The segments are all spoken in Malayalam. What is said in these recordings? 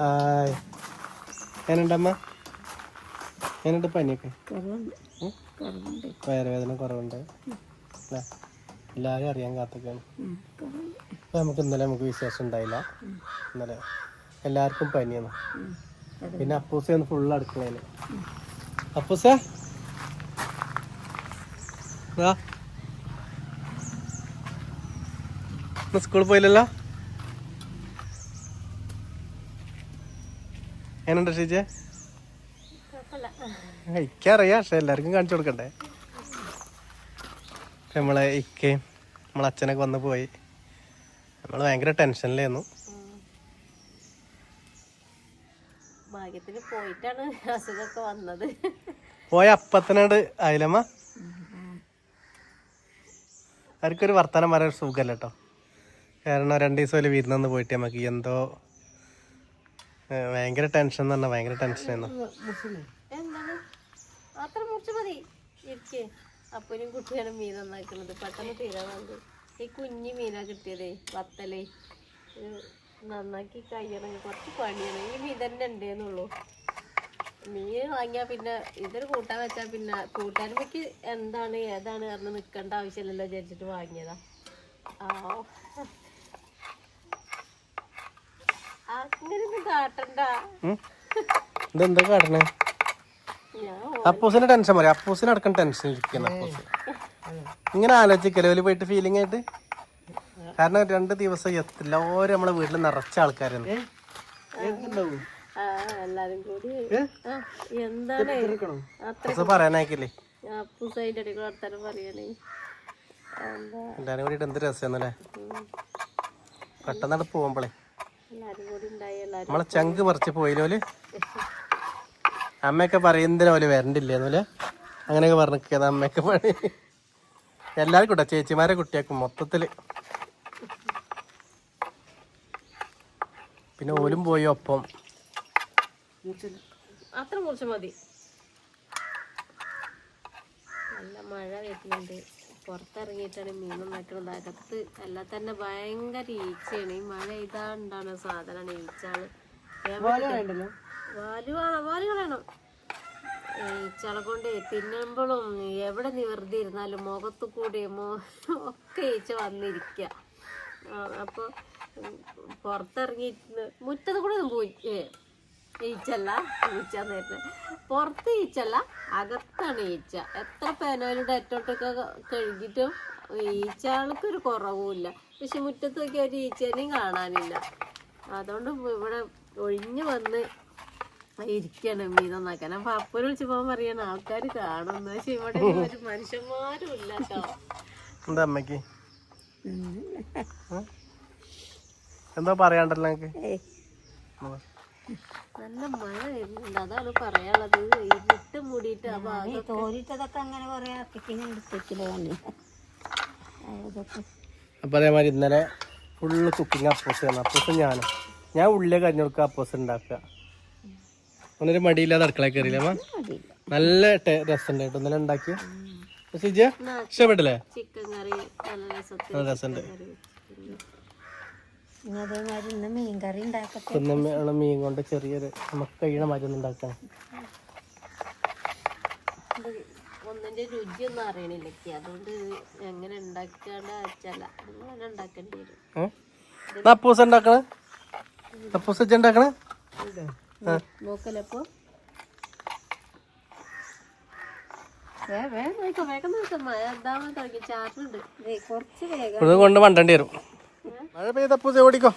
ഹായ്, എങ്ങനെയുണ്ടമ്മ? എങ്ങനെയുണ്ട് പനിയൊക്കെ? വയറുവേദന കുറവുണ്ട് അല്ലേ? എല്ലാവരും അറിയാൻ കാത്തൊക്കെയാണ്. നമുക്ക് നമുക്ക് വിശ്വാസം ഉണ്ടായില്ല. ഇന്നലെ എല്ലാവർക്കും പനിയാണ്. പിന്നെ അപ്പൂസയാണ് ഫുള്ള് അടുക്കളയില്. അപ്പൂസ സ്കൂളിൽ പോയില്ലല്ലോ? എങ്ങനെയുണ്ട് ഷീജെ? ഇക്കറിയാം, പക്ഷെ എല്ലാവർക്കും കാണിച്ചു കൊടുക്കണ്ടേ. നമ്മളെ ഇക്കയും നമ്മളെ അച്ഛനൊക്കെ വന്ന് പോയി. നമ്മൾ ഭയങ്കര ടെൻഷനിലായിരുന്നു. ഭാഗ്യത്തിന് പോയിട്ടാണ് അസുഖമൊക്കെ വന്നത്. പോയ അപ്പത്തിനോട് ആയില്ലമ്മ. അവർക്കൊരു വർത്തമാനം പറയാൻ സുഖമല്ല കേട്ടോ. കാരണം 2 ദിവസം വിരുന്നെന്ന് പോയിട്ട് നമുക്ക് എന്തോ ഭയങ്കര ടെൻഷൻ എന്ന് പറഞ്ഞാൽ ഭയങ്കര ടെൻഷനായിരുന്നു. എന്താണ് അത്ര മുറിച്ച് മതി ഇരിക്കേ. അപ്പനും കുട്ടിയാണ് മീൻ നന്നാക്കുന്നത്. പെട്ടെന്ന് തീരാൻ വേണ്ടി ഈ കുഞ്ഞി മീനാ കിട്ടിയതേ, വത്തലേ. നന്നാക്കി കഴിയണമെങ്കിൽ കുറച്ച് പണിയാണ്. ഈ മീൻ തന്നെ ഉണ്ടേന്നുള്ളൂ. മീൻ വാങ്ങിയാൽ പിന്നെ ഇതൊരു കൂട്ടാൻ വെച്ചാൽ പിന്നെ കൂട്ടാനുമ്പക്ക് എന്താണ് ഏതാണ് പറഞ്ഞ് നിൽക്കേണ്ട ആവശ്യമില്ലല്ലോ വിചാരിച്ചിട്ട് വാങ്ങിയതാ. അങ്ങനെയൊന്നും കാട്ടണ്ട. ഇതെന്താ കാട്ടണേ? അപ്പൂസിന്റെ ടെൻഷൻ പറയാം. അപ്പൂസിന് അടക്കം ടെൻഷൻ ഇരിക്കുന്ന അപ്പൂസ് ഇങ്ങനെ ആലോചിക്കല്ലോ പോയിട്ട് ഫീലിംഗ് ആയിട്ട്. കാരണം 2 ദിവസം എല്ലാവരും നമ്മളെ വീട്ടിൽ നിറച്ച ആൾക്കാരാണ്. എല്ലാരും കൂടി എന്താണ് പറയാനായിക്കില്ലേ? അപ്പൂസൈൻ്റെ അടികൾ വർത്താനം പറയണേ. എല്ലാരും കൂടിയിട്ട് എന്ത് രസമാണല്ലേ. പെട്ടെന്നാണ് പോകുമ്പോളേ എല്ലാരും കൂടി ഉണ്ടായി. നമ്മളെ ചങ്ക് പറിച്ച് പോയില്ലോല്. അമ്മയൊക്കെ പറയുന്നതിന് പോലെ വരണ്ടില്ലേന്നല്ലേ, അങ്ങനെയൊക്കെ പറഞ്ഞിരിക്കുന്നത് അമ്മയൊക്കെ പണി. എല്ലാവർക്കും കൂട്ടാ, ചേച്ചിമാരെ കുട്ടിയാക്കും മൊത്തത്തില്. പിന്നെ ഓലും പോയി ഒപ്പം. അത്ര മുറിച്ച് മതി. നല്ല മഴ വരുന്നുണ്ട്. പുറത്തിറങ്ങിയിട്ടാണ് മീൻ നന്നാക്കുന്നത്. അകത്ത് എല്ലാം തന്നെ ഭയങ്കര ഈച്ചയാണ്. ഈ മഴ ഇതാണ്ടാണ് സാധനമാണ് ഈച്ചാള്. വാല് കളയണം. ഈച്ചാളെ കൊണ്ട് തിന്നുമ്പോഴും എവിടെ വെറുതെ ഇരുന്നാലും മുഖത്തു കൂടി ഒക്കെ ഈച്ച വന്നിരിക്കുക. അപ്പോൾ പുറത്തിറങ്ങി മുറ്റത്ത് കൂടെ ഒന്നും പോയി ഈച്ചല്ല, ഈച്ച നേരത്തെ പുറത്ത് ഈച്ചല്ല, അകത്താണ് ഈച്ച. എത്ര പേനയിലൂടെ ഏറ്റോട്ടൊക്കെ കഴുകിയിട്ടും ഈച്ചകൾക്കൊരു കുറവുമില്ല. പക്ഷെ മുറ്റത്ത് നോക്കിയ ഒരു ഈച്ചേനെയും കാണാനില്ല. അതുകൊണ്ട് ഇവിടെ ഒഴിഞ്ഞു വന്ന് ഇരിക്കണം മീൻ നന്നാക്കാൻ. അപ്പൊ അപ്പനെ വിളിച്ചപ്പോൾ പറയണ ആൾക്കാർ കാണുന്നു, പക്ഷെ ഇവിടെ ഒരു മനുഷ്യന്മാരും ഇല്ല കേട്ടോ. എന്താ അമ്മക്ക് എന്താ പറയാണ്ടല്ലോ? നല്ല മഴ വരുന്നുണ്ട്, അതാണ് പറയാനുള്ളത്. ഇരുട്ട് മൂടിയിട്ട് തോരിട്ടതൊക്കെ അങ്ങനെ കുറെ അപ്പൊ അതേമാതിരി ഇന്നലെ ഫുള്ള് കുക്കിംഗ് അപ്പോസ്. അപ്പോസ് ഞാൻ ഉള്ളിലേക്ക് അരിഞ്ഞു കൊടുക്കുക, അപ്പോസ് ഉണ്ടാക്കുക. ഒന്നൊരു മടിയില്ലാതെ അടുക്കളയിൽ കയറിയില്ല അമ്മ. നല്ല രസമുണ്ട് കേട്ടോ ഇന്നലെ ഉണ്ടാക്കി. ഇഷ്ടപ്പെട്ടില്ലേ? ചിക്കൻ കറി നല്ല രസമുണ്ട്. മീൻ കൊണ്ട് ചെറിയൊരു നമുക്ക് കഴിയണ മാതിരി ഒന്ന് ഉണ്ടാക്കാം. ഒന്നിന്റെ രുചി ഒന്നും അറിയണില്ല, അതുകൊണ്ട് എങ്ങനെ ഉണ്ടാക്കാണ്ട് വെച്ചല്ല അങ്ങനെ ഉണ്ടാക്കേണ്ടി വരും. അപ്പൂസ് ഉണ്ടാക്കണേ, അപ്പൂസ് ഉണ്ടാക്കണേ നോക്കലപ്പോ വേഗം ചാറുണ്ട്. കുറച്ച് വേഗം കൊണ്ട് വണ്ടേണ്ടി വരും. മഴ പെയ്ത അപ്പൂസ് ഓടിക്കോ.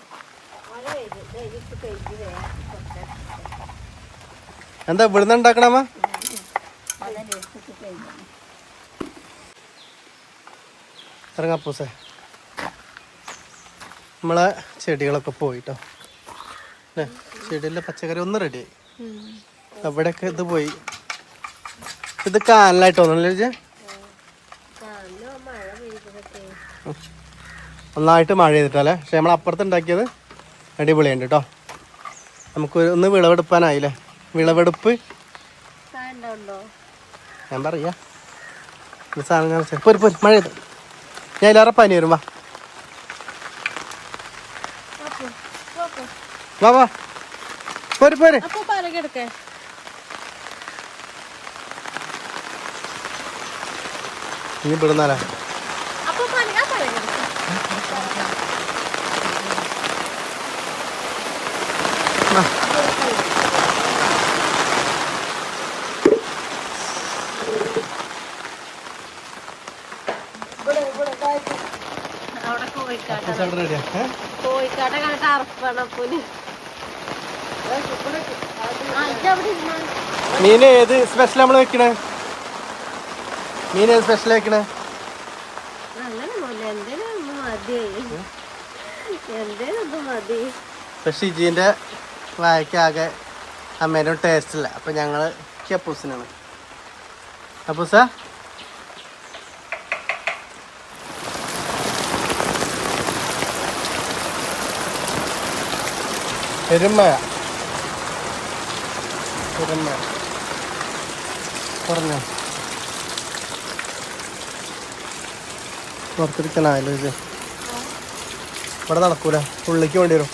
എന്താ ഇവിടുന്ന് ഉണ്ടാക്കണമ്മ? ഇറങ്ങ അപ്പൂസേ. നമ്മളെ ചെടികളൊക്കെ പോയിട്ടോ. ചെടിയിലെ പച്ചക്കറി ഒന്ന് റെഡിയായി. അവിടെയൊക്കെ ഇത് പോയി. ഇത് കാനലായിട്ട് തോന്നണല്ലേ? ഒന്നായിട്ട് മഴ ചെയ്തിട്ടല്ലേ. പക്ഷെ നമ്മൾ അപ്പുറത്ത് ഉണ്ടാക്കിയത് അടിപൊളിയുണ്ട് കേട്ടോ. നമുക്ക് ഒന്ന് വിളവെടുപ്പാനായില്ലേ? വിളവെടുപ്പ് ഞാൻ പറയാ സാധനം പോരി മഴ ചെയ്ത് ഞാൻ എല്ലാവരും പനി വരും. വാ വാ പോര് പോര്. അപ്പൊ പലകെടുക്കേ ഇനി ഇവിടുന്നാലാ അപ്പൊ പലകെടുക്ക അവിടെ കോഴിക്കാട്ട കണ്ടിട്ട് അറപ്പാണ് അപ്പൂന്. മീൻ ഏത് സ്പെഷ്യൽ നമ്മള് വെക്കണേ? മീൻ ഏത് സ്പെഷ്യൽ വെക്കണേ? അങ്ങനെയൊന്നുമില്ല, എന്തേലും ഒന്ന് മതി, എന്തേലും ഒന്ന് മതി. പക്ഷെ ഇജീൻ്റെ വായക്കാകെ അമ്മേനും ടേസ്റ്റ് ഇല്ല. അപ്പം ഞങ്ങൾ അപ്പൂസിനാണ്. അപ്പൂസ പെരുമഴ പറഞ്ഞോ പുറത്തിരിക്കാനായാലോ ഇത് ഇവിടെ നടക്കൂല, ഉള്ളിക്ക് വേണ്ടി വരും.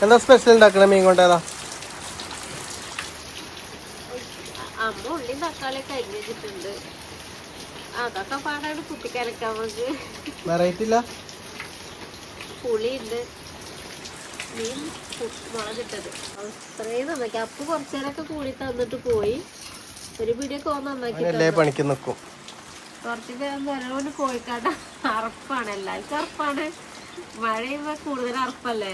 എന്താ സ്പെഷ്യൽ ഉണ്ടാക്കണേ മീൻ കൊണ്ട്? ഏതാ? അമ്മ ഉള്ളിയും തക്കാളിയൊക്കെ അരിഞ്ഞ് വെച്ചിട്ടുണ്ട്, അതൊക്കെ പാടാണ് കുത്തിക്കലക്കാൻ. നമുക്ക് വെറൈറ്റി ഇല്ല. പുളിയുണ്ട്, മീൻ മുളകിട്ടത് അത്രയും നന്നാക്കി. അപ്പ് കുറച്ചേരൊക്കെ കൂടി തന്നിട്ട് പോയി. ഒരു പിടിയൊക്കെ നന്നാക്കി പണിക്ക് നിൽക്കും. കുറച്ച് പേര് കോഴിക്കാട്ട അറപ്പാണ്, എല്ലാവർക്കും അറപ്പാണ്. മഴയുമ്പോ കൂടുതൽ അറപ്പല്ലേ.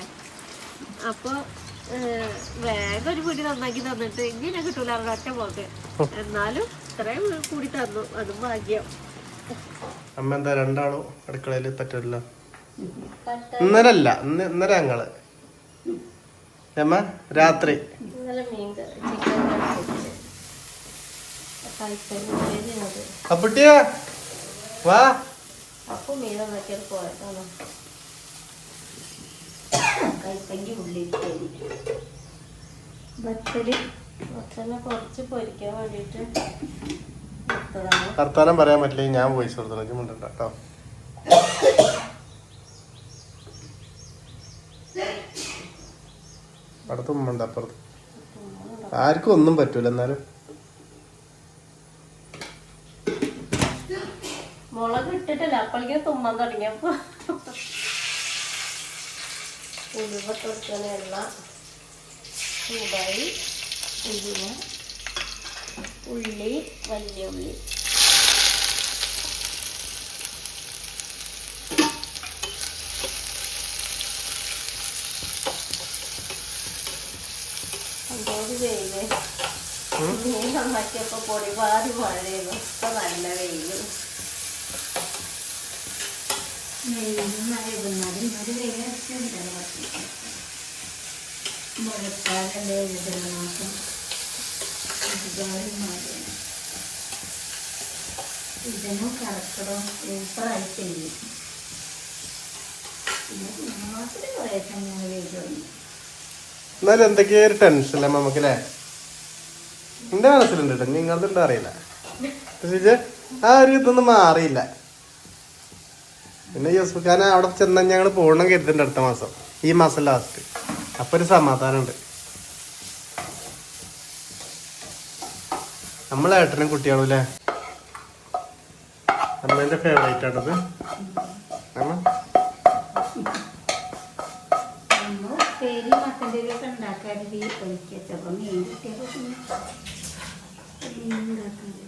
അപ്പൊ വേഗം ഒരു പിടി നന്നാക്കി തന്നിട്ട് ഇങ്ങനെ കിട്ടൂല ഒറ്റ പോക്ക്. എന്നാലും ഇത്രയും കൂടി തന്നു, അതും ഭാഗ്യം. അമ്മ എന്താ രണ്ടാളും അടുക്കളയില് പറ്റില്ല? ഇന്നലെ ഞങ്ങള് അമ്മ രാത്രി അപ്പുട്ടിയാ വാ. അപ്പൊ മീൻ നന്നാക്കിയത് പോയതാണോ? കൈപ്പങ്കി ഉള്ളിൽ വത്തല് കുറച്ച് പൊരിക്കാൻ വേണ്ടിട്ട് വർത്താനം പറയാൻ പറ്റില്ല, ഞാൻ വോയിസ് കൊടുത്തു മുണ്ടണ്ട കേട്ടോ. അടുത്ത് ഉമ്മണ്ട് അപ്പുറത്ത്. ആർക്കും ഒന്നും പറ്റൂല. എന്നാലും മുളക് ഇട്ടിട്ടില്ല, അപ്പോഴേക്കും തുമ്മാൻ തുടങ്ങിയപ്പോ ഉലുവൊക്കെ വെക്കുന്ന എണ്ണ ചൂടായി. ഉലുവ, ഉള്ളി, വലിയ ഉള്ളി, സന്തോഷ് വെയില്. മീൻ നന്നാക്കിയപ്പോ പൊടിപാതി മഴയായിരുന്നു, ഇപ്പൊ നല്ല വെയില്. ഇതിനും കറക്കടോ സൂപ്പറായി ചെയ്യും. പിന്നെ മാസത്തിൽ കുറേ സമയം വെയിൽ തുടങ്ങി. എന്നാലും എന്തൊക്കെയോ ഒരു ടെൻഷനല്ലേ നമുക്കല്ലേ? എന്റെ മനസ്സിലുണ്ട് കേട്ടോ, നിങ്ങളുടെ ഉണ്ടോ അറിയില്ല. ആ ഒരു ഇതൊന്നും മാറിയില്ല. പിന്നെ യൂസഫ് ഖാൻ അവിടെ ചെന്നാൽ ഞങ്ങൾ പോകണം കരുതുന്നുണ്ട് അടുത്ത മാസം, ഈ മാസം ലാസ്റ്റ്. അപ്പൊ ഒരു സമാധാനമുണ്ട്. നമ്മളെ ഏട്ടനും കുട്ടിയാണു അല്ലേ? അമ്മേന്റെ ഫേവറേറ്റ് ആണത്. പേര് മക്കൻ്റെയൊക്കെ ഉണ്ടാക്കാറുണ്ട്. ഈ പൊരിക്കച്ചപ്പോൾ മീൻ കിട്ടിയപ്പോൾ പിന്നെ മീൻ ഉണ്ടാക്കാറുണ്ട്.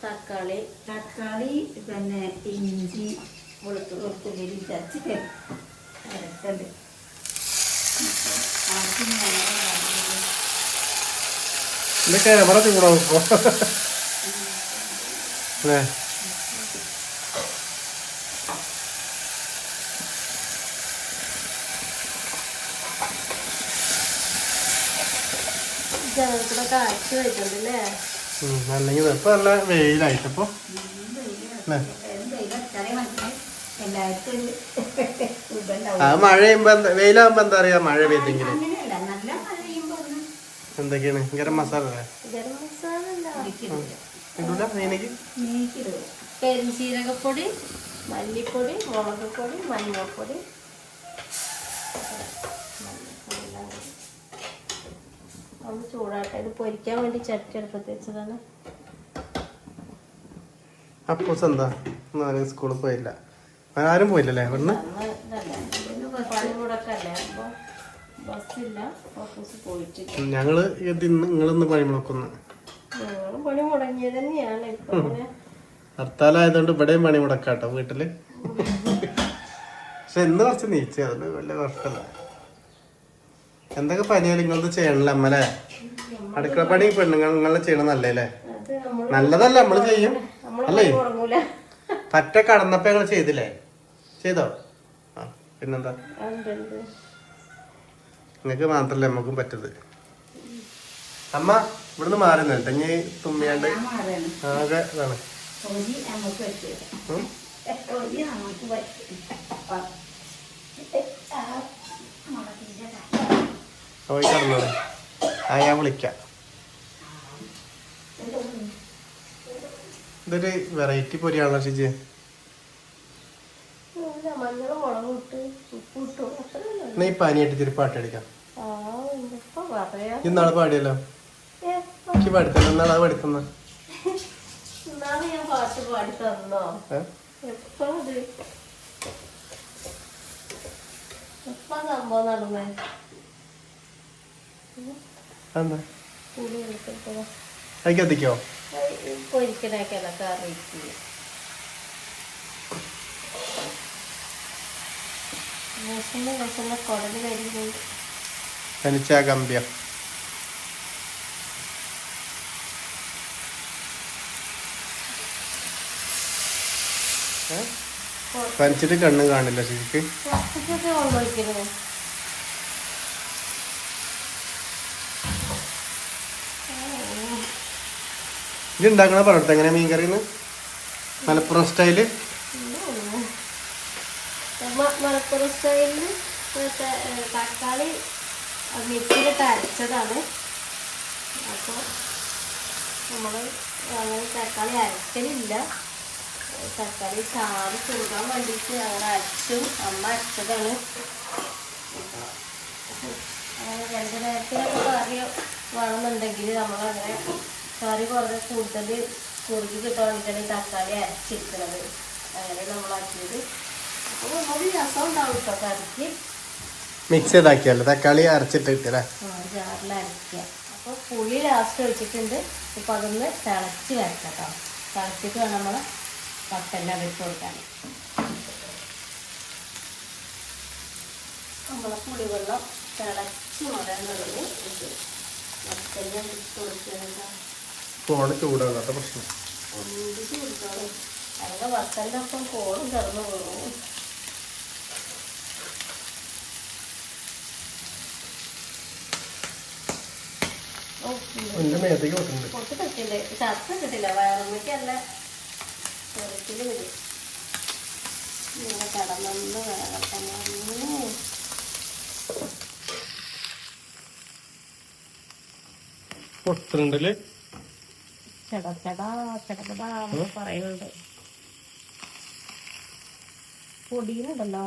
തക്കാളി പിന്നെ ഇഞ്ചി വെളുത്തുള്ളി ചതച്ച് അരക്കണ്ട്. ക്യാമറ ചൂടാ ഇപ്പോ അല്ലേ? കാഴ്ച വെച്ചിട്ടുണ്ടല്ലേ. അല്ലെങ്കിൽ ഇപ്പൊ നല്ല വെയിലായിട്ടപ്പോ മഴ പെയ്യുമ്പോ വെയിലാകുമ്പോ എന്താ പറയാ, മഴ പെയ്തെങ്കിൽ എന്തൊക്കെയാണ് ഗരം മസാല പെരുംജീരകപ്പൊടി, മല്ലിപ്പൊടി, മുളക് പൊടി, മഞ്ഞൾപ്പൊടി, ഒന്ന് ചൂടാട്ടെ. ഇത് പൊരിക്കാൻ വേണ്ടി ചട്ടി എടുപ്പത്ത് വെച്ചതാണ്. അപ്പൂസ് എന്താ സ്കൂളിൽ പോയില്ല, ആരും പോയില്ലല്ലേ ഇവിടുന്ന്? പണിമുടക്കല്ലേ, അപ്പൊ ബസ്സില്ല, ഓഫീസ് പോയിട്ടില്ല. ഞങ്ങള് നിങ്ങളിന്ന് പണി മുടക്കുന്നു. ഞങ്ങള് പണി മുടങ്ങിയത് തന്നെയാണ്. ഇപ്പൊ ഹർത്താലായതുകൊണ്ട് ഇവിടെയും പണി മുടക്കാട്ടോ വീട്ടില്. പക്ഷെ ഇന്ന് കുറച്ച് നീച്ച, അതുകൊണ്ട് വലിയ കുഴപ്പമില്ല. എന്തൊക്കെ പനിയാലും നിങ്ങളത് ചെയ്യണല്ലോ അമ്മല്ലേ? അടുക്കള പണി പെണ്ണുങ്ങളെ ചെയ്യണം നല്ലേ? നല്ലതല്ല, നമ്മള് ചെയ്യും അല്ലേ? പറ്റ കടന്നപ്പോ ഞങ്ങള് ചെയ്തില്ലേ? ചെയ്തോ? ആ പിന്നെന്താ, നിങ്ങക്ക് മാത്രല്ലേ നമ്മക്കും പറ്റത്. അമ്മ ഇവിടുന്ന് മാറുന്നുണ്ട്, ഇനി തുമ്മിയാണ്ട് ആകെ ഇതാണ്. പോയി കടന്നോളെ, ആ ഞാൻ വിളിക്കാം. ഇതൊരു വെറൈറ്റി പൊരിയാണല്ലോ ചേച്ചി. മഞ്ഞൾ മുളക് ഇട്ട് ഉപ്പ് ഇട്ടു. എന്നാ ഈ പനിയായിട്ട് ഇത്തിരി പാട്ടടിക്കാം. ഇന്നാള് പാടിയല്ലോ, എനിക്ക് പഠിത്തം. എന്നാള് അത് പഠിത്തുന്ന ഞാൻ പാട്ട് പാടി തന്നോ? എപ്പ സംഭവം നടന്നേ? എന്താ പുളി എടുത്തിട്ടോ അതിക്ക് എത്തിക്കോ? പൊരിക്കണേക്കല്ല കറിക്ക്. വിഷമ കുടല് വരുന്നുണ്ട്. തനിച്ചാ കമ്പ്യ പനിച്ചിട്ട് കണ്ണും കാണില്ല ശരിക്ക്. കൊണ്ടുപോയിക്കണേ ഇത് ഉണ്ടാക്കണ പറഞ്ഞിട്ട് എങ്ങനെ മീൻ കറിന്ന്? മലപ്പുറം സ്റ്റൈല്. മലപ്പുറം സ്റ്റൈലിന് തക്കാളി മിക്സിയിലിട്ട് അരച്ചതാണ്. അപ്പോൾ നമ്മൾ അങ്ങനെ തക്കാളി അരക്കലില്ല. തക്കാളി ചാറ് ചൂടാൻ വേണ്ടിയിട്ട് അങ്ങനെ അരച്ചും. അമ്മ അരച്ചതാണ്. അങ്ങനെ 2 നേരത്തിനൊക്കെ കറി വേണമെന്നുണ്ടെങ്കിൽ നമ്മളങ്ങനെ കറി കുറച്ച് കൂടുതൽ കുറുകി കിട്ടാൻ വേണ്ടിയിട്ടാണ് ഈ തക്കാളി അരച്ചിരിക്കുന്നത്. അങ്ങനെ നമ്മളാക്കിയത്. അപ്പോൾ നമ്മൾ രസം ഉണ്ടാവും കേട്ടോ കറിക്ക്. മിക്സ് ചെയ്താക്കിയല്ലോ, തക്കാളി അരച്ചിട്ട് കിട്ടിയല്ലേ? ജാറിൽ അരയ്ക്കുക. അപ്പോൾ പുളി ലാസ്റ്റ് ഒഴിച്ചിട്ടുണ്ട്. ഇപ്പം അതൊന്ന് തിളച്ച് വരക്കാം കേട്ടോ. തിളച്ചിട്ട് വേണം നമ്മൾ പത്തെല്ലാം വെച്ച് കൊടുക്കാൻ. നമ്മളെ പുളിവെള്ളം തിളച്ച് മറന്നുള്ളൂ. പത്തെല്ലാം വെച്ച് കൊടുക്കുക. ഫോണ് ചൂടാകാത്ത പ്രശ്നം. ഒന്നിച്ച് കൊടുത്തോളൂ. അല്ലെങ്കിൽ വത്തലിൻ്റെ ഒപ്പം കോളും കിടന്നു പോകും. കുറച്ച് കിട്ടില്ല, ചത്ത കിട്ടില്ല. വയറുമ്മയ്ക്കല്ല ചെറുക്കിൽ വരും. ഇങ്ങനെ കടന്നു വേഗത്തെ പൊട്ടുണ്ടല്ലേ? ചെടച്ചടാ ചെടച്ചടാ പറയുന്നുണ്ട്. പൊടിയുന്നുണ്ടല്ലോ.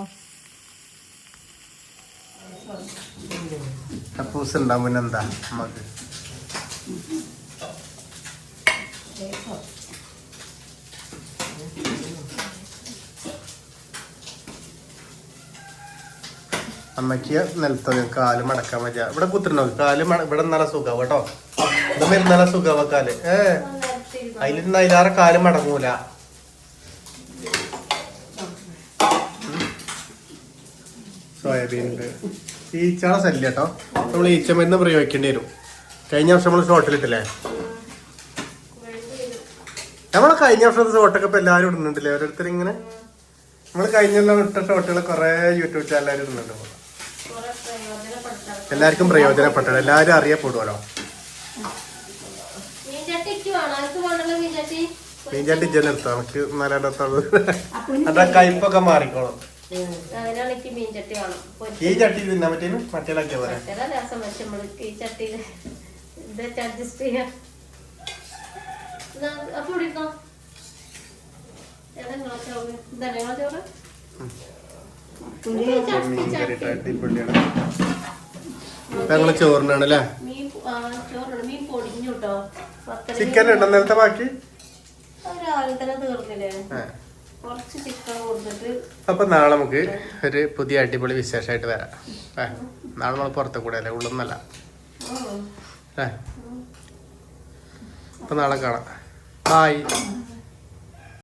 കപ്പൂസ് ഉണ്ടാവും. പിന്നെന്താ നമുക്ക് അമ്മയ്ക്ക് നിലത്തത് കാല് മടക്കാൻ പറ്റുക. ഇവിടെ കുത്തിരണോ കാല്? ഇവിടെ നല്ല സുഖം കേട്ടോ. ഇവിടെ നല്ല സുഖാവ കാല്. അതിലിരുന്ന് അതിലാറെ കാല് മടങ്ങൂല. സോയാബീൻ ഉണ്ട്. ഈച്ചകളെ ശല്യം കേട്ടോ. നമ്മൾ ഈച്ച മരുന്ന് പ്രയോഗിക്കേണ്ടി വരും. കഴിഞ്ഞ വർഷം നമ്മൾ ഷോട്ടിലിട്ടില്ലേ? നമ്മളെ കഴിഞ്ഞ വർഷത്തെ ഷോട്ടൊക്കെ ഇപ്പൊ എല്ലാവരും ഇടുന്നുണ്ടല്ലേ? ഓരോരുത്തർ ഇങ്ങനെ നമ്മൾ കഴിഞ്ഞെല്ലാം ഇട്ട ഷോട്ടുകൾ കുറെ യൂട്യൂബ് ചാനലുകാർ ഇടുന്നുണ്ട്. എല്ലാവർക്കും പ്രയോജനപ്പെട്ടത്, എല്ലാവരും അറിയപ്പെടുമല്ലോ. മീൻചട്ടി ഇജ്ജ നിർത്താം. നമുക്ക് നല്ലതുള്ളൂ. അതാ കയ്പൊക്കെ മാറിക്കോളും. ഈ ചട്ടി തിന്നാൻ പറ്റീന് മറ്റേലാക്കിയ പോലെ. മീൻ കറി അടിപൊളിയാണ്. ഇപ്പൊ ഞങ്ങള് ചോറിനാണ് അല്ലേ? മീൻ ചോറുണ്ട്. മീൻ പൊടിഞ്ഞു കേട്ടോ. ചിക്കൻ ഉണ്ടോ നേരത്തെ ബാക്കി? രാവിലെ തന്നെ തീർന്നില്ലേ? കുറച്ച് ചിക്കൻ കൊടുത്തിട്ട്. അപ്പൊ നാളെ നമുക്ക് ഒരു പുതിയ അടിപൊളി വിശേഷമായിട്ട് വരാം. നാളെ നമ്മൾ പുറത്തെ കൂടെ അല്ലേ, ഉള്ളൊന്നല്ല. അപ്പൊ നാളെ കാണാം. ബായ്.